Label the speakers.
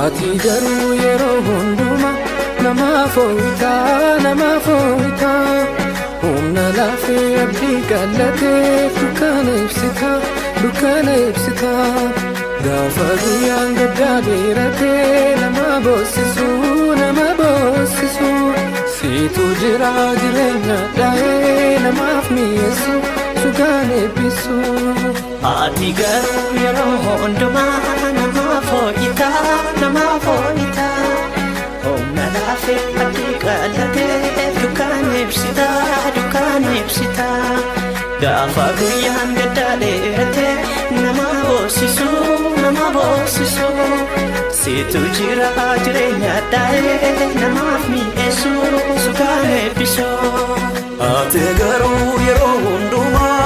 Speaker 1: ati garuu yeroo hundumaa nama fooyita humna laafee abdii qallatee dukkana ibsita gaafa guyyaan gaddaa dheeratee nama boosisu siitu jira jireenya dhaa'ee namaaf mi'eessu sugaan eebbisu.
Speaker 2: Ati garuu yeroo hundumaa nama fooyita humna laafee abdii qallatee dukkana ibsita gaafa guyyaan gaddaa dheeratee nama boosisu siitu jira jireenya dhaa'ee namaaf mi'eessu sugaan eebbisu.
Speaker 3: Ati garuu yeroo hundumaa